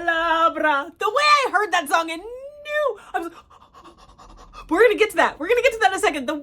palabra. The way I heard that song and knew, we're going to get to that. We're going to get to that in a second. The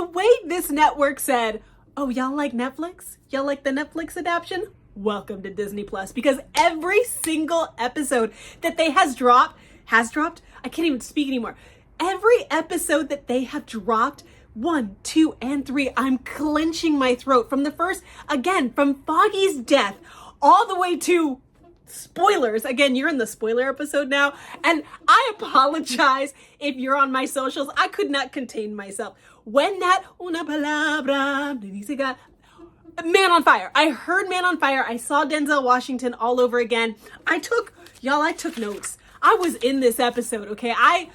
way this network said, oh, y'all like Netflix? Y'all like the Netflix adaptation? Welcome to Disney Plus. Because every single episode that they has dropped, I can't even speak anymore. Every episode that they have dropped, 1, 2, and 3, I'm clenching my throat from the first, again, from Foggy's death all the way to spoilers. Again, you're in the spoiler episode now, and I apologize if you're on my socials. I could not contain myself. When that una palabra, Man on Fire. I heard Man on Fire. I saw Denzel Washington all over again. I took notes. I was in this episode, okay?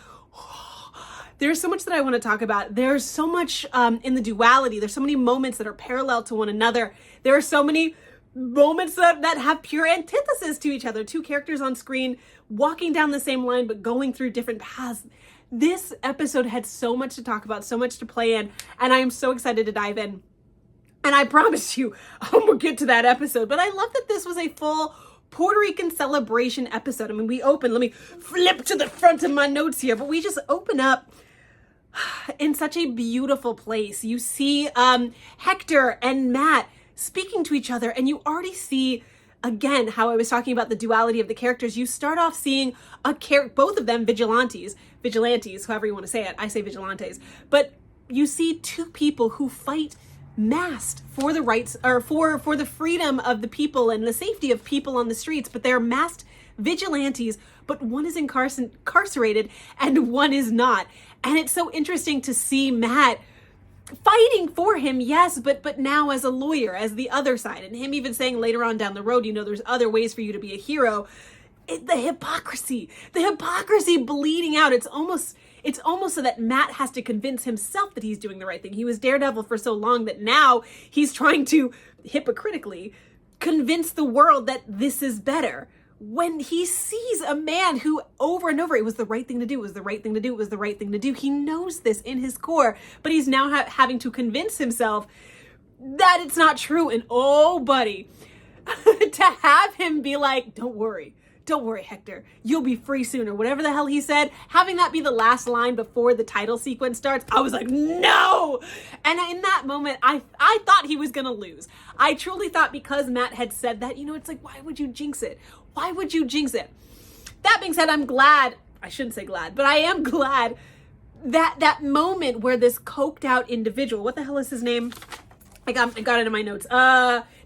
There's so much that I want to talk about. There's so much in the duality. There's so many moments that are parallel to one another. There are so many moments that have pure antithesis to each other. Two characters on screen walking down the same line but going through different paths. This episode had so much to talk about, so much to play in, and I am so excited to dive in. And I promise you, we'll get to that episode. But I love that this was a full Puerto Rican celebration episode. I mean, let me flip to the front of my notes here, but we just open up in such a beautiful place. You see Hector and Matt speaking to each other, and you already see, again, how I was talking about the duality of the characters. You start off seeing both of them vigilantes, however you want to say it. I say vigilantes, but you see two people who fight masked for the rights, or for the freedom of the people and the safety of people on the streets, but they're masked vigilantes, but one is incarcerated and one is not. And it's so interesting to see Matt fighting for him, yes, but now as a lawyer, as the other side, and him even saying later on down the road, there's other ways for you to be a hero. The hypocrisy bleeding out. It's almost so that Matt has to convince himself that he's doing the right thing. He was Daredevil for so long that now he's trying to hypocritically convince the world that this is better. When he sees a man who over and over, it was the right thing to do, he knows this in his core, but he's now having to convince himself that it's not true. And oh, buddy, to have him be like, don't worry, Hector, you'll be free soon, or whatever the hell he said, having that be the last line before the title sequence starts, I was like, no! And in that moment, I thought he was gonna lose. I truly thought, because Matt had said that, it's like, why would you jinx it? Why would you jinx it? That being said, I'm glad, I shouldn't say glad, but I am glad that moment where this coked out individual, what the hell is his name? I got it in my notes.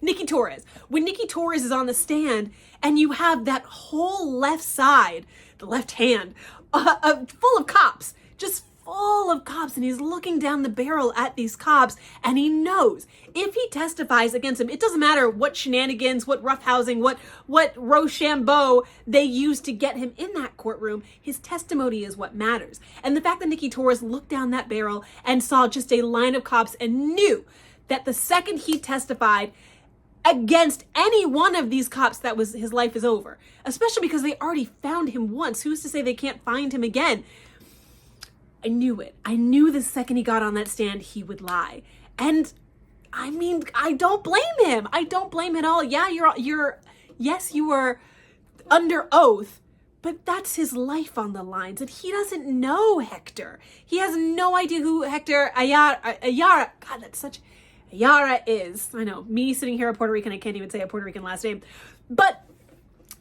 Nikki Torres. When Nikki Torres is on the stand and you have that whole left side, the left hand, full of cops, just full of cops, and he's looking down the barrel at these cops, and he knows if he testifies against him, it doesn't matter what shenanigans, what roughhousing, what Rochambeau they used to get him in that courtroom, his testimony is what matters. And the fact that Nikki Torres looked down that barrel and saw just a line of cops and knew that the second he testified against any one of these cops, his life is over. Especially because they already found him once. Who's to say they can't find him again? I knew it. I knew the second he got on that stand, he would lie. And I mean, I don't blame him. I don't blame him at all. Yeah, yes, you were under oath, but that's his life on the lines, and he doesn't know Hector. He has no idea who Hector Ayara, God, that's such... Ayara is. I know, me sitting here a Puerto Rican, I can't even say a Puerto Rican last name. But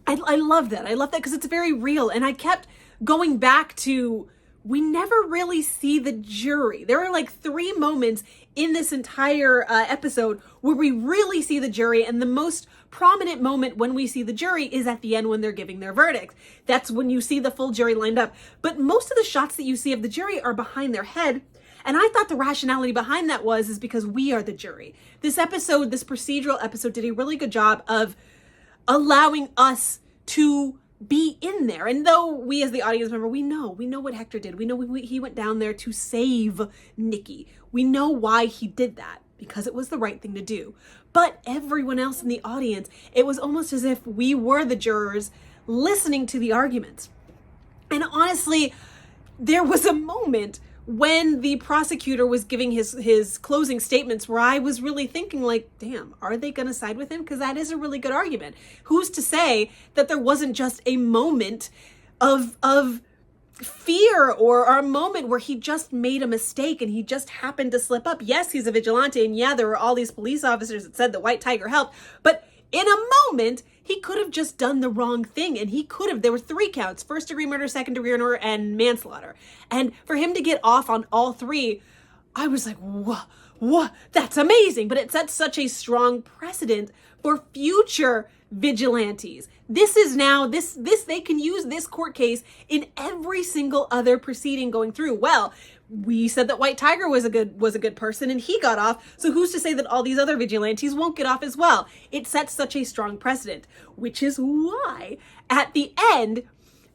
I love that. I love that because it's very real. And I kept going back to, we never really see the jury. There are like 3 moments in this entire episode where we really see the jury. And the most prominent moment when we see the jury is at the end when they're giving their verdict. That's when you see the full jury lined up. But most of the shots that you see of the jury are behind their head. And I thought the rationality behind that is because we are the jury. This procedural episode did a really good job of allowing us to be in there. And though we as the audience member, we know what Hector did. We know he went down there to save Nikki. We know why he did that, because it was the right thing to do. But everyone else in the audience, it was almost as if we were the jurors listening to the arguments. And honestly, there was a moment when the prosecutor was giving his closing statements, where I was really thinking like, damn, are they going to side with him? Because that is a really good argument. Who's to say that there wasn't just a moment of fear or a moment where he just made a mistake and he just happened to slip up? Yes, he's a vigilante, and yeah, there were all these police officers that said the White Tiger helped, but in a moment, he could have just done the wrong thing, and there were 3 counts: first-degree murder, second-degree murder, and manslaughter. And for him to get off on all 3, I was like, what? That's amazing. But it sets such a strong precedent for future vigilantes. This is now, they can use this court case in every single other proceeding going through. Well, we said that White Tiger was a good person and he got off. So who's to say that all these other vigilantes won't get off as well? It sets such a strong precedent, which is why at the end,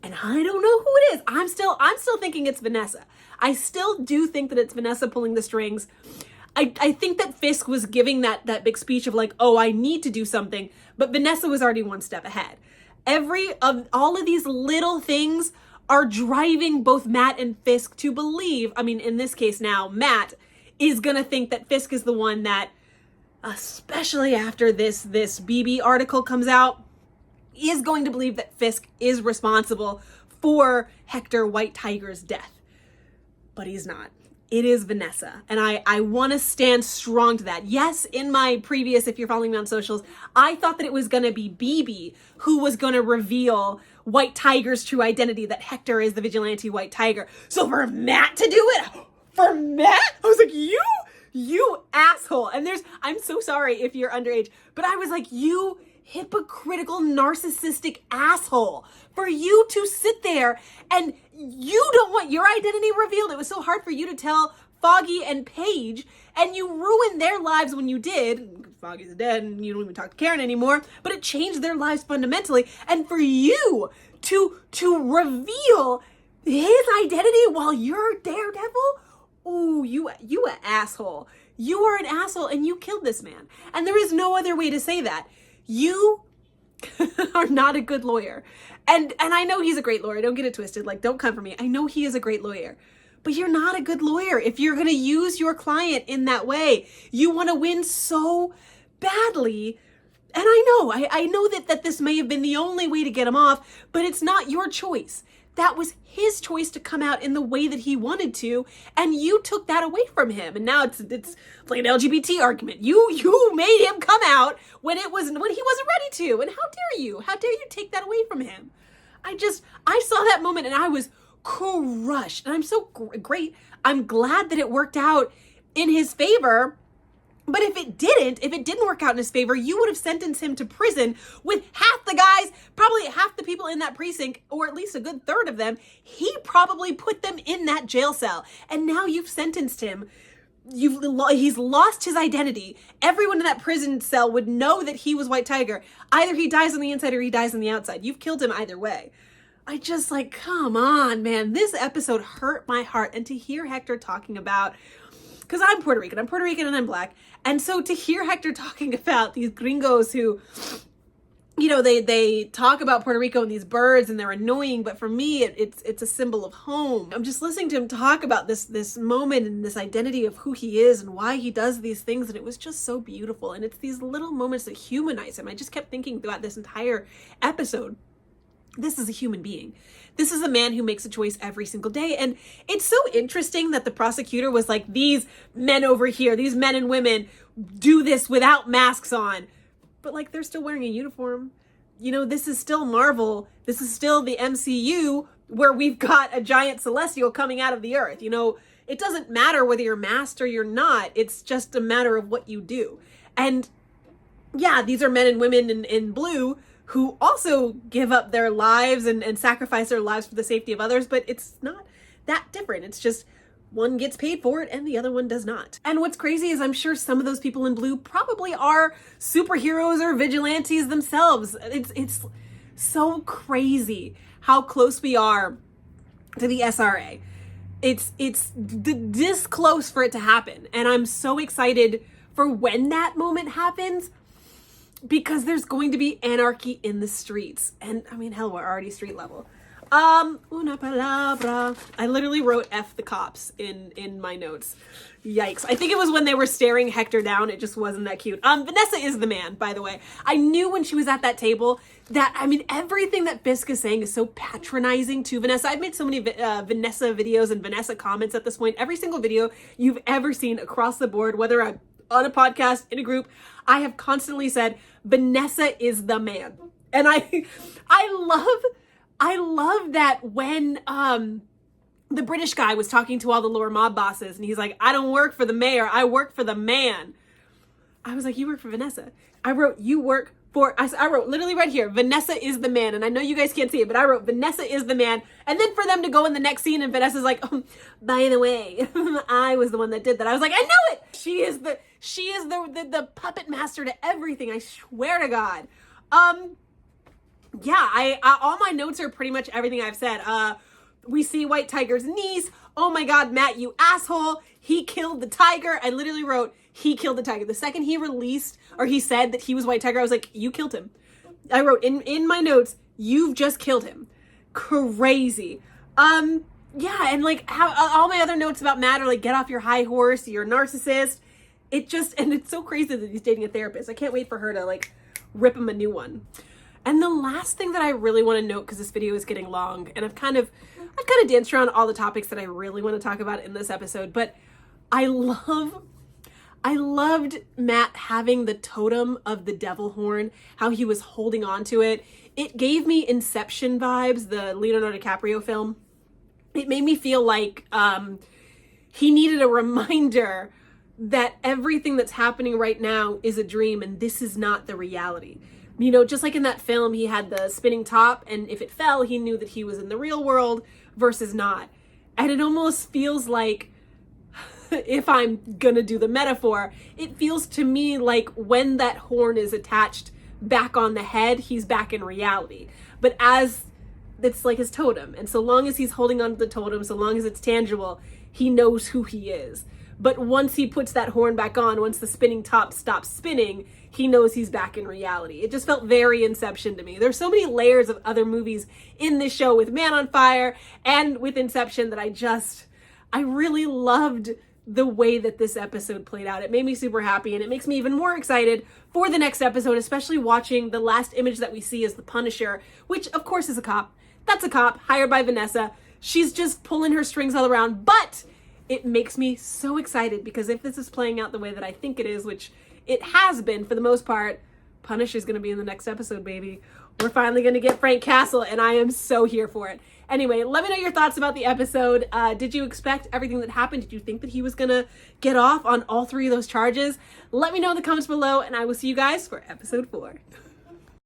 and I don't know who it is, I'm still thinking it's Vanessa. I still do think that it's Vanessa pulling the strings. I think that Fisk was giving that big speech of like, oh, I need to do something, but Vanessa was already one step ahead. All of these little things are driving both Matt and Fisk to believe, I mean, in this case now, Matt is going to think that Fisk is the one that, especially after this BB article comes out, is going to believe that Fisk is responsible for Hector White Tiger's death. But he's not. It is Vanessa. And I want to stand strong to that. Yes, in my previous, if you're following me on socials, I thought that it was going to be BB who was going to reveal White Tiger's true identity, that Hector is the vigilante White Tiger. So for Matt to do it, for Matt, I was like, you asshole. And I'm so sorry if you're underage, but I was like, you hypocritical, narcissistic asshole, for you to sit there and you don't want your identity revealed. It was so hard for you to tell Foggy and Paige, and you ruined their lives when you did. Foggy's dead and you don't even talk to Karen anymore, but it changed their lives fundamentally. And for you to reveal his identity while you're Daredevil, ooh, you an asshole. You are an asshole and you killed this man. And there is no other way to say that. You are not a good lawyer. And I know he's a great lawyer. Don't get it twisted. Like, don't come for me. I know he is a great lawyer. But you're not a good lawyer if you're going to use your client in that way. You want to win so badly. And I know that this may have been the only way to get him off, but it's not your choice. That was his choice to come out in the way that he wanted to, and you took that away from him. And now it's like an LGBT argument. You made him come out when he wasn't ready to. And how dare you? How dare you take that away from him? I saw that moment and I was crushed. And I'm so great. I'm glad that it worked out in his favor. But if it didn't work out in his favor, you would have sentenced him to prison with half the guys, probably half the people in that precinct, or at least a good third of them. He probably put them in that jail cell. And now you've sentenced him. He's lost his identity. Everyone in that prison cell would know that he was White Tiger. Either he dies on the inside or he dies on the outside. You've killed him either way. I just like, come on, man. This episode hurt my heart. And to hear Hector talking about, because I'm Puerto Rican and I'm Black. And so to hear Hector talking about these gringos who, you know, they talk about Puerto Rico and these birds and they're annoying, but for me, it's a symbol of home. I'm just listening to him talk about this moment and this identity of who he is and why he does these things. And it was just so beautiful. And it's these little moments that humanize him. I just kept thinking throughout this entire episode, this is a human being. This is a man who makes a choice every single day. And it's so interesting that the prosecutor was like, these men over here, these men and women do this without masks on. But like, they're still wearing a uniform. You know, this is still Marvel. This is still the MCU where we've got a giant celestial coming out of the earth. You know, it doesn't matter whether you're masked or you're not. It's just a matter of what you do. And yeah, these are men and women in blue who also give up their lives and sacrifice their lives for the safety of others, but it's not that different. It's just one gets paid for it and the other one does not. And what's crazy is I'm sure some of those people in blue probably are superheroes or vigilantes themselves. It's so crazy how close we are to the SRA. It's this close for it to happen. And I'm so excited for when that moment happens, because there's going to be anarchy in the streets. And I mean, hell, we're already street level. Una palabra. I literally wrote F the cops in my notes. Yikes. I think it was when they were staring Hector down. It just wasn't that cute. Vanessa is the man, by the way. I knew when she was at that table that, I mean, everything that Bisk is saying is so patronizing to Vanessa. I've made so many Vanessa videos and Vanessa comments at this point. Every single video you've ever seen across the board, whether I'm on a podcast, in a group, I have constantly said, Vanessa is the man. And I love that when, the British guy was talking to all the lower mob bosses and he's like, I don't work for the mayor, I work for the man. I was like, you work for Vanessa. I wrote, you work for, I wrote literally right here, Vanessa is the man. And I know you guys can't see it, but I wrote, Vanessa is the man. And then for them to go in the next scene and Vanessa's like, oh, by the way, I was the one that did that. I was like, I know it. She is the puppet master to everything. I swear to God. Yeah, I all my notes are pretty much everything I've said. We see White Tiger's niece. Oh my God, Matt, you asshole. He killed the tiger. I literally wrote, he killed the tiger. The second he released, or he said that he was White Tiger, I was like, you killed him. I wrote in my notes, you've just killed him. Crazy. Yeah, and like how all my other notes about Matt are like, get off your high horse, you're a narcissist. And it's so crazy that he's dating a therapist. I can't wait for her to like rip him a new one. And the last thing that I really want to note, because this video is getting long, and I've kind of danced around all the topics that I really want to talk about in this episode, but I loved Matt having the totem of the devil horn, how he was holding on to it. It gave me Inception vibes, the Leonardo DiCaprio film. It made me feel like he needed a reminder that everything that's happening right now is a dream and this is not the reality. You know, just like in that film, he had the spinning top, and if it fell, he knew that he was in the real world versus not. And it almost feels like, if I'm gonna do the metaphor, it feels to me like when that horn is attached back on the head, he's back in reality. But as it's like his totem, and so long as he's holding on to the totem, so long as it's tangible, he knows who he is. But once he puts that horn back on, once the spinning top stops spinning, he knows he's back in reality. It just felt very Inception to me. There's so many layers of other movies in this show with Man on Fire and with Inception that I really loved the way that this episode played out. It made me super happy, and it makes me even more excited for the next episode, especially watching the last image that we see as the Punisher, which of course is a cop. That's a cop hired by Vanessa. She's just pulling her strings all around, but it makes me so excited because if this is playing out the way that I think it is, which it has been for the most part, Punisher's going to be in the next episode, baby. We're finally going to get Frank Castle, and I am so here for it. Anyway, let me know your thoughts about the episode. Did you expect everything that happened? Did you think that he was going to get off on all 3 of those charges? Let me know in the comments below, and I will see you guys for episode 4.